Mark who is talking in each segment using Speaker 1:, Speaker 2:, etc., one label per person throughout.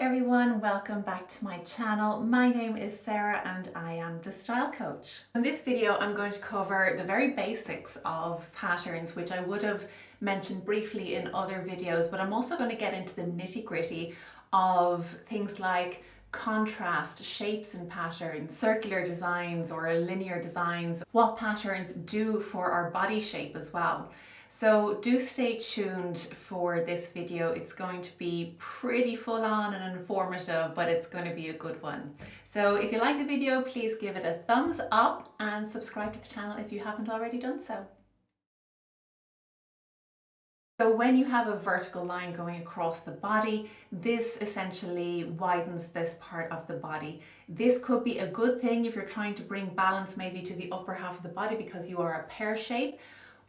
Speaker 1: everyone, welcome back to my channel. My name is Sarah and I am the style coach. In this video I'm going to cover the very basics of patterns, which I would have mentioned briefly in other videos, but I'm also going to get into the nitty-gritty of things like contrast, shapes and patterns, circular designs or linear designs, what patterns do for our body shape as well. So do stay tuned for this video. It's going to be pretty full on and informative, but it's going to be a good one. So if you like the video, please give it a thumbs up and subscribe to the channel if you haven't already done so. So when you have a vertical line going across the body, this essentially widens this part of the body. This could be a good thing if you're trying to bring balance maybe to the upper half of the body because you are a pear shape.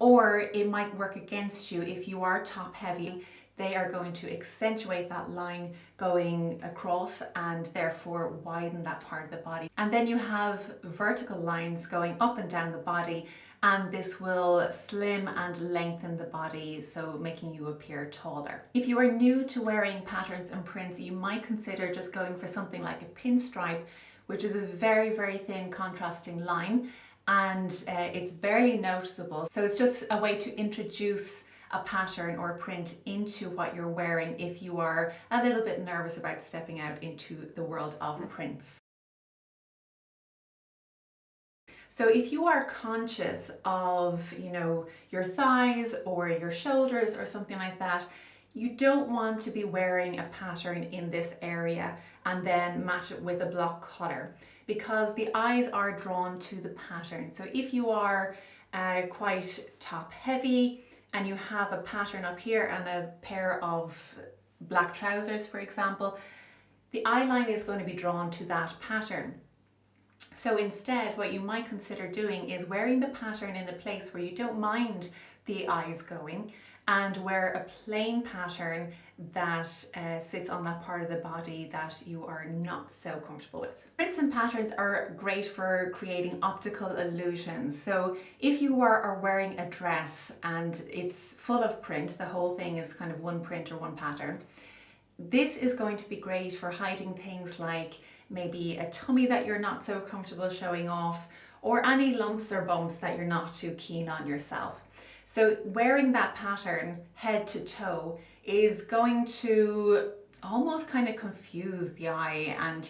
Speaker 1: Or it might work against you if you are top heavy. They are going to accentuate that line going across and therefore widen that part of the body. And then you have vertical lines going up and down the body, and this will slim and lengthen the body, so making you appear taller. If you are new to wearing patterns and prints, you might consider just going for something like a pinstripe, which is a very, very thin contrasting line. And it's barely noticeable. So it's just a way to introduce a pattern or a print into what you're wearing if you are a little bit nervous about stepping out into the world of prints. So if you are conscious of, your thighs or your shoulders or something like that, you don't want to be wearing a pattern in this area and then match it with a block collar, because the eyes are drawn to the pattern. So if you are quite top heavy and you have a pattern up here and a pair of black trousers, for example, the eye line is going to be drawn to that pattern. So instead, what you might consider doing is wearing the pattern in a place where you don't mind the eyes going, and wear a plain pattern that sits on that part of the body that you are not so comfortable with. Prints and patterns are great for creating optical illusions. So if you are wearing a dress and it's full of print, the whole thing is kind of one print or one pattern, this is going to be great for hiding things like maybe a tummy that you're not so comfortable showing off, or any lumps or bumps that you're not too keen on yourself. So wearing that pattern head to toe is going to almost kind of confuse the eye, and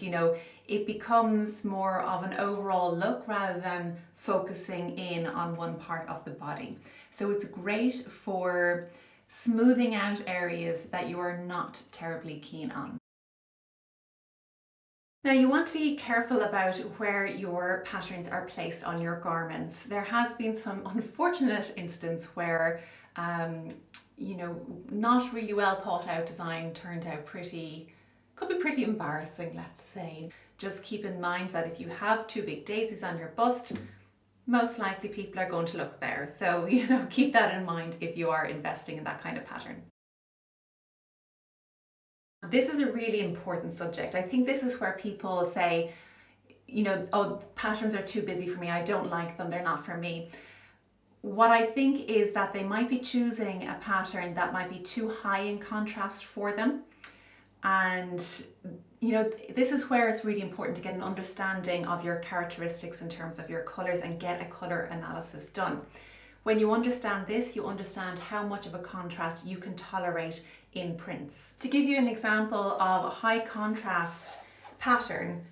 Speaker 1: it becomes more of an overall look rather than focusing in on one part of the body. So it's great for smoothing out areas that you are not terribly keen on. Now you want to be careful about where your patterns are placed on your garments. There has been some unfortunate instance where, not really well thought out design turned out could be pretty embarrassing, let's say. Just keep in mind that if you have two big daisies on your bust, most likely people are going to look there. So, keep that in mind if you are investing in that kind of pattern. This is a really important subject. I think this is where people say, oh, patterns are too busy for me, I don't like them, they're not for me. What I think is that they might be choosing a pattern that might be too high in contrast for them. And, this is where it's really important to get an understanding of your characteristics in terms of your colours and get a colour analysis done. When you understand this, you understand how much of a contrast you can tolerate in prints. To give you an example of a high contrast pattern,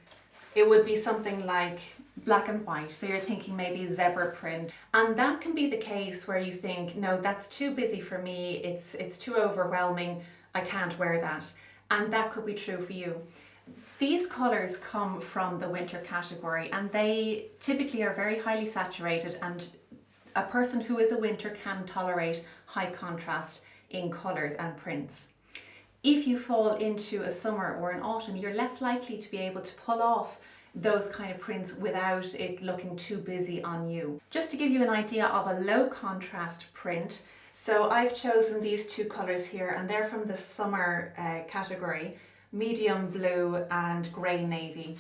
Speaker 1: it would be something like black and white. So you're thinking maybe zebra print. And that can be the case where you think, no, that's too busy for me. It's too overwhelming. I can't wear that. And that could be true for you. These colours come from the winter category, and they typically are very highly saturated, and a person who is a winter can tolerate high contrast in colours and prints. If you fall into a summer or an autumn, you're less likely to be able to pull off those kind of prints without it looking too busy on you. Just to give you an idea of a low contrast print, so I've chosen these two colours here, and they're from the summer category, medium blue and grey navy.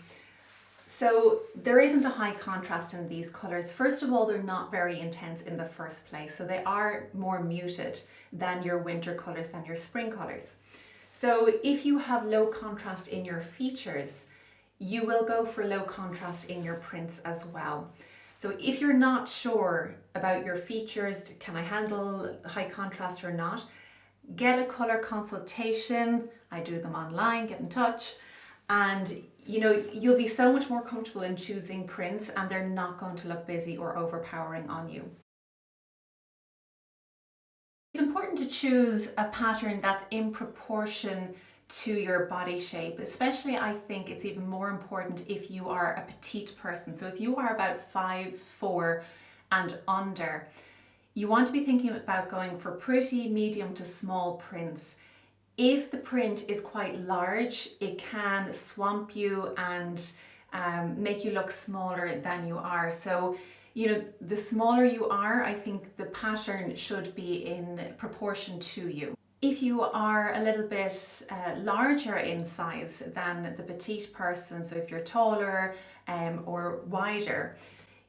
Speaker 1: So there isn't a high contrast in these colours. First of all, they're not very intense in the first place, so they are more muted than your winter colours, than your spring colours. So if you have low contrast in your features, you will go for low contrast in your prints as well. So if you're not sure about your features, can I handle high contrast or not, get a colour consultation. I do them online, get in touch, and you'll be so much more comfortable in choosing prints, and they're not going to look busy or overpowering on you. It's important to choose a pattern that's in proportion to your body shape. Especially, I think it's even more important if you are a petite person. So if you are about 5'4" and under, you want to be thinking about going for pretty medium to small prints. If the print is quite large, it can swamp you and make you look smaller than you are. So the smaller you are, I think the pattern should be in proportion to you. If you are a little bit larger in size than the petite person, so if you're taller or wider,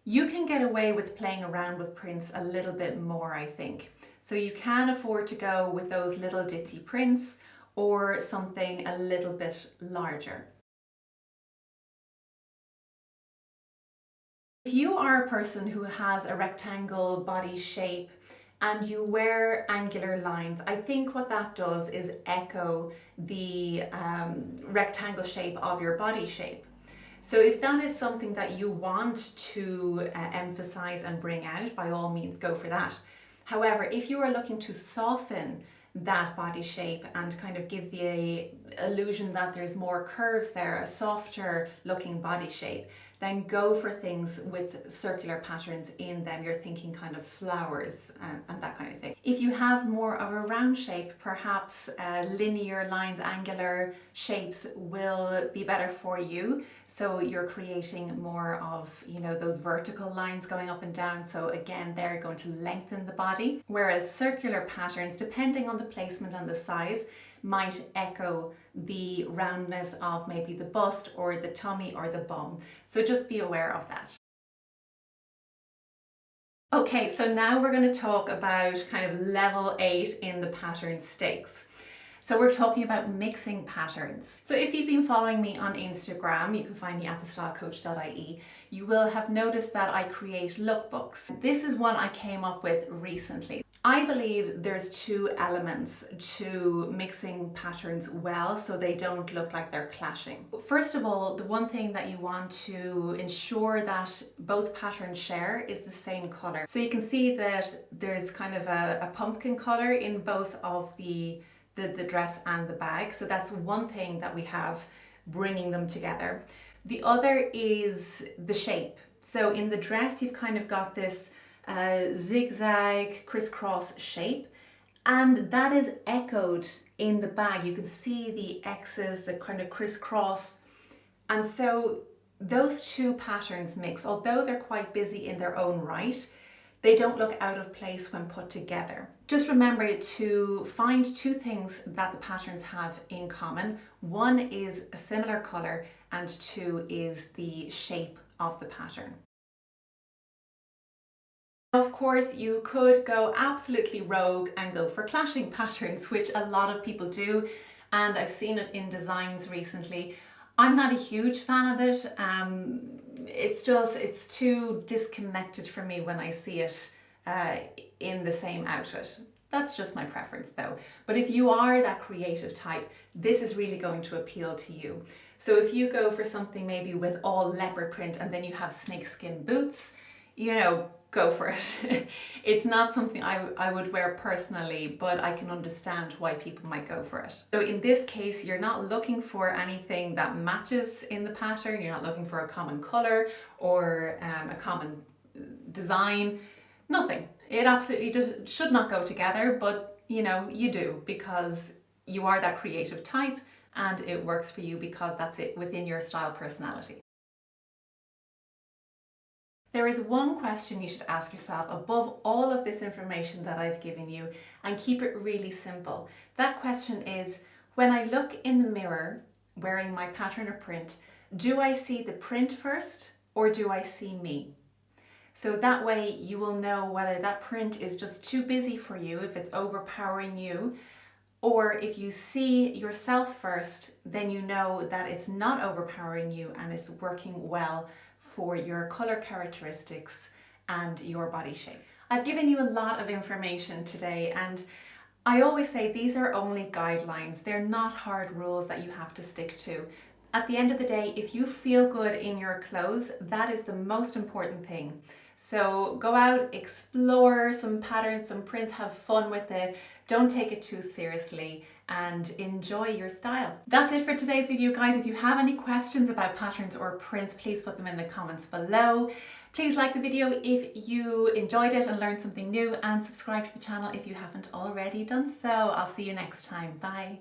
Speaker 1: you can get away with playing around with prints a little bit more, I think. So you can afford to go with those little ditty prints or something a little bit larger. If you are a person who has a rectangle body shape and you wear angular lines, I think what that does is echo the rectangle shape of your body shape. So if that is something that you want to emphasize and bring out, by all means go for that. However, if you are looking to soften that body shape and kind of give the illusion that there's more curves there, a softer looking body shape, then go for things with circular patterns in them. You're thinking kind of flowers and that kind of thing. If you have more of a round shape, perhaps linear lines, angular shapes will be better for you. So you're creating more of, those vertical lines going up and down. So again, they're going to lengthen the body. Whereas circular patterns, depending on the placement and the size, might echo the roundness of maybe the bust or the tummy or the bum. So just be aware of that. Okay, so now we're going to talk about kind of level 8 in the pattern stakes. So we're talking about mixing patterns. So if you've been following me on Instagram, you can find me at thestylecoach.ie, you will have noticed that I create lookbooks. This is one I came up with recently. I believe there's two elements to mixing patterns well so they don't look like they're clashing. First of all, the one thing that you want to ensure that both patterns share is the same color. So you can see that there's kind of a pumpkin color in both of the dress and the bag. So that's one thing that we have bringing them together. The other is the shape. So in the dress, you've kind of got this zigzag crisscross shape, and that is echoed in the bag. You can see the X's, the kind of crisscross, and so those two patterns mix. Although they're quite busy in their own right, they don't look out of place when put together. Just remember to find two things that the patterns have in common. One is a similar color and two is the shape of the pattern. Of course, you could go absolutely rogue and go for clashing patterns, which a lot of people do, and I've seen it in designs recently. I'm not a huge fan of it. It's too disconnected for me when I see it in the same outfit. That's just my preference though. But if you are that creative type, this is really going to appeal to you. So if you go for something maybe with all leopard print and then you have snakeskin boots, go for it. It's not something I would wear personally, but I can understand why people might go for it. So in this case, you're not looking for anything that matches in the pattern. You're not looking for a common color or a common design. Nothing. It absolutely should not go together, but you do because you are that creative type and it works for you because that's it within your style personality. There is one question you should ask yourself above all of this information that I've given you, and keep it really simple. That question is, when I look in the mirror wearing my pattern or print, do I see the print first or do I see me? So that way you will know whether that print is just too busy for you, if it's overpowering you, Or if you see yourself first, then you know that it's not overpowering you and it's working well for your color characteristics and your body shape. I've given you a lot of information today, and I always say these are only guidelines. They're not hard rules that you have to stick to. At the end of the day, if you feel good in your clothes, that is the most important thing. So go out, explore some patterns, some prints, have fun with it. Don't take it too seriously and enjoy your style. That's it for today's video, guys. If you have any questions about patterns or prints, please put them in the comments below. Please like the video if you enjoyed it and learned something new, and subscribe to the channel if you haven't already done so. I'll see you next time. Bye.